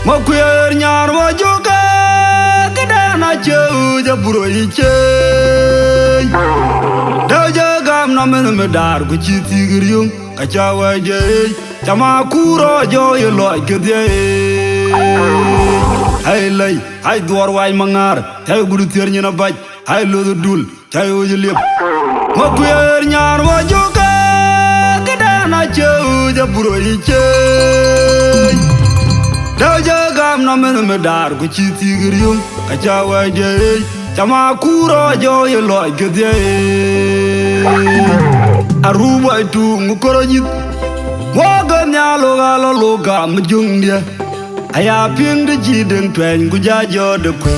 Makuyer nyar wajuka Kedana cheu jaburo iche Daja gam na men medar kuchiti giryum Kachawa jay Chama kuro jo yeloi kedye Hai lay, hai duar wai mangar Hai guru tier nyina baj Hai lodo dul, hai oje lip Makuyer nyar wajuka Kedana cheu jaburo iche Daja gam na men medar kuchiti giryum Kachawa jay Chama kuro jo yeloi kedye Aruba itu ngukoro jit Waga nyalo galo loga mjung dia Aya ping de jideng twen kujajo de kwe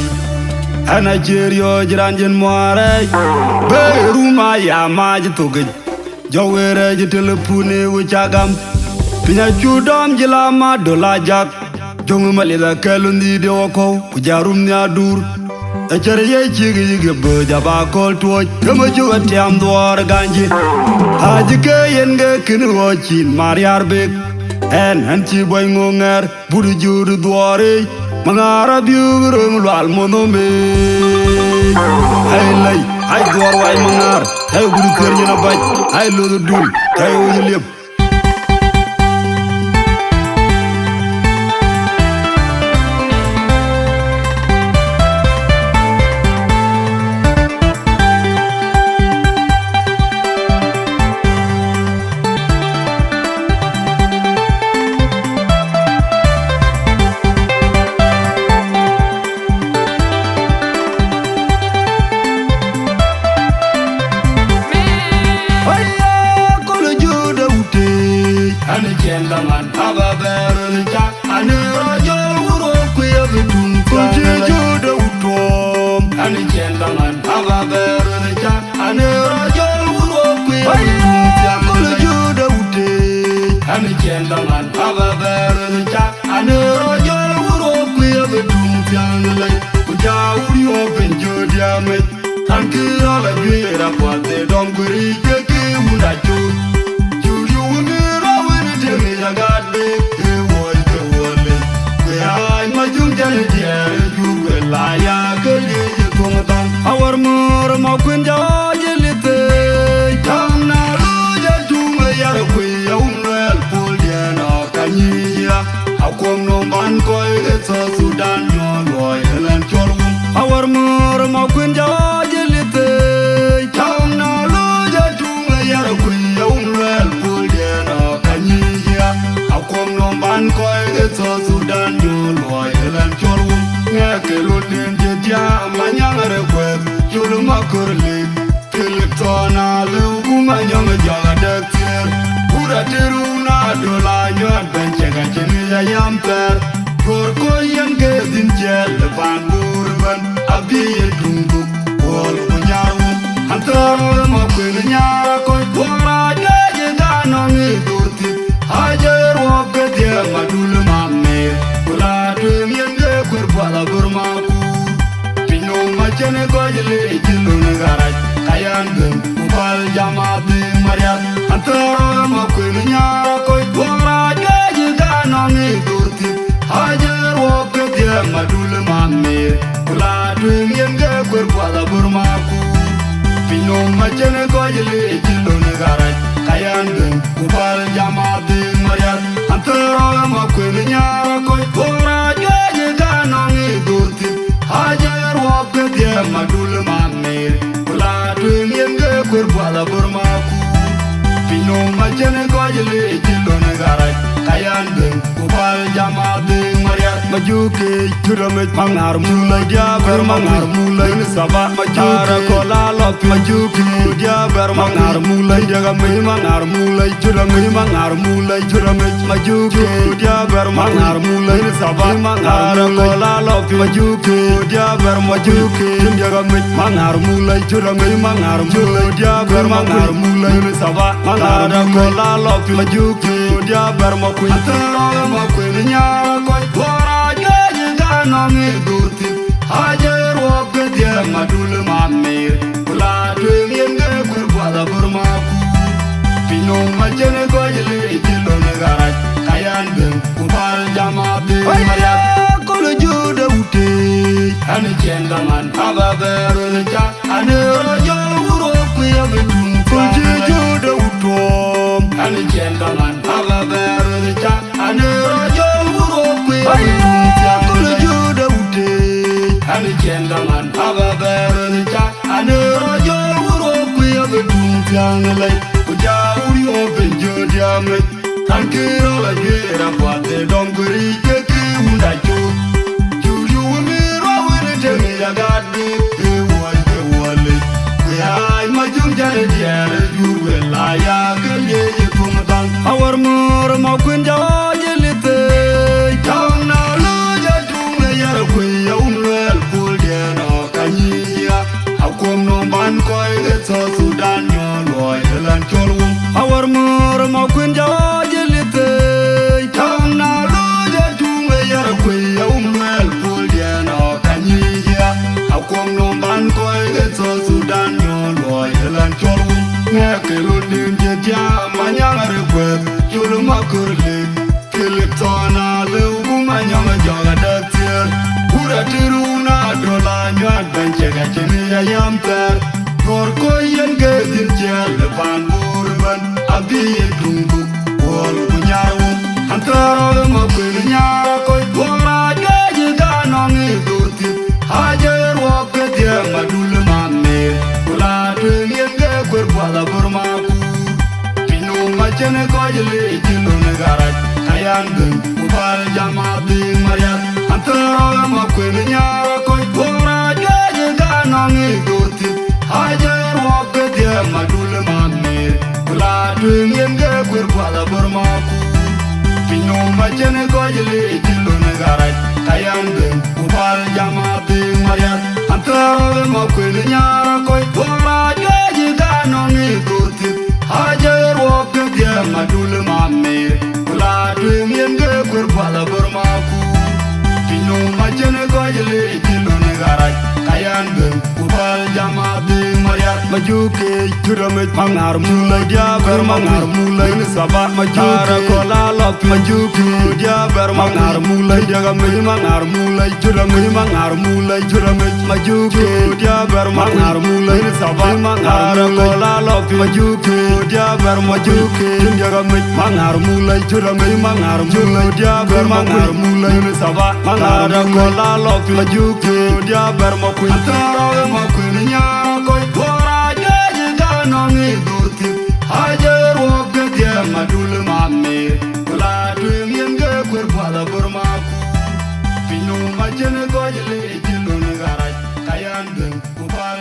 Ana cherio jiranjen moare Be ruma ya maji togej Jawere jitelepune wuchagam Pinya chudom jilama dola jak Jongu malida kelundi de wako Kujarum nyadur Echere ye chigi yige boja bakol tuoj Kama juga tiam duar ganji Haji ke yenge kini wachin mariar bek En hanchi boy ngonger Budu juru duare Mangara biu rung lual monombe Hai lay, hai duar wai mangar Hai budu kerjana baj Hai lodo dul, hai uji liep Our more Makwin Jawajilite Tamna Luja Tunga Yarakwe Yaumel Puliana Kanyia Akwam no man koi South Sudan no loy and Jorkoc Our more Makwin Jawajilite Tamna Luja Tunga Yarakwe Yaumel Puliana Kanyia Akwam no man koi South Sudan no loy and Jorkoc Ngekelun Jedia Manyang Achut Chulu makurli Kiliptona Lugu Manyang Achut Pura tiruna dola nyot benchega cheniya yamper Juorkoc Eke Dhin Ciel Lepan burban Abiye dungu Wol punyaru Antara makwin nyara koi Wara jaje ganongi durti Hajar wabke madul mamer Kula tuim yenge kurbala burmaku Chene gojle jilun garaj kayan gun ubal jamati mariat antara makwin nyara koi dwara gaji ganongi durti hajar wopke dia madul mamer kula tuim yenge kurbala burmaku pino machene gojle jilun garaj kayan gun ubal jamati mariat antara makwin nyara koi dwara gaji ganongi durti hajar wopke dia madul mamer kula tuim yenge kurbala burmaku pino machene gojle jilun garaj kayan gun ubal jamati mariat majuke churamet mangar mulai dia bermangar mulai saba majara kola lot majuke dia bermangar mulai dia gamai mangar mulai churamet mangar mulai churamet majuke dia bermangar mulai saba mangar kola lot majuke dia bermajuke dia gamai mangar mulai churamet mangar mulai dia bermangar mulai saba mangar kola lot majuke dia bermakuin antara makuin nyara koi dwara gaji ganongi durti hajar wopke dia madul mamer kula tuim yenge kurbala burmaku pino machene gojle jilun garaj kayan gun ubal jamati mariat Ani chenda man aba beru cha ani rojo uro kuya bedung kuji juda utom ani chenda man aba beru cha ani rojo uro kuya bedung kuji juda ude ani chenda man aba beru cha ani rojo uro kuya bedung kuyangalai kuja uri open jodiamai tankiro la gira kwate donguri keki undacho Our more Mokwin Jawajilite, Town now, Luja, Yarakwe, Umwell, Puldian, or Kanyia, how come no man coil get South Sudan, loyal and Cholum. Our more Mokwin Jawajilite, Town now, Luja, Yarakwe, Umwell, Puldian, or Kanyia, how come no man coil get South Sudan, loyal and Cholum. Kelundin Jeja, Manyang Achut, Juorkoc, Kiliptona, Lugu Manyang Achut, Uratiruna, Dolanya, Benchegachini, Yamter, Juorkoc, Eke Dhin Ciel, Van Burban, Aberic Manyang Achut, Antara Mokwin Juorkoc, Ajakguong, Durti, Ajakguong, Madul Mamer, Wala Burmaku Pino Machene Kojali Chilun Garat Kayangun Ubal Jamadi Mariat Antara Mokwin Juorkoc Pora Ajakguong Durti Ajakguong Madul Mamer Wala Wala Burmaku Pino Machene Kojali Chilun Garat Kayangun Ubal Jamadi Mariat Antara Mokwin Juorkoc Pora Ajakguong Madul Mamer Kula Dwing Wala Burmaku Pino Machene Kojali Chilun Garat Kayangun Ubal Jamadi Mariat Majuke Churamit Mangar Mulai Diaber Mangar Mulai Sabah Majara Kola Lop Majuke Diaber Mangar Mulai Diagamit Mangar Mulai Churamit Mangar Mulai Churamit Majuke Diaber Mangar Mulai Sabah Mangar Kola Lop Majuke Diaber Majuke Diagamit Mangar Mulai Churamit Mangar Mulai Diaber Mangar Mulai Sabah Mangar Kola Lop Majuke Diaber Mokwin Antara Mokwin Juorkoc Pora Ajakguong Durti Ajakguong Madul Mamer Kula Dwing Wala Burmaku Pino Machene Kojali Chilun Garat Kayangun Ubal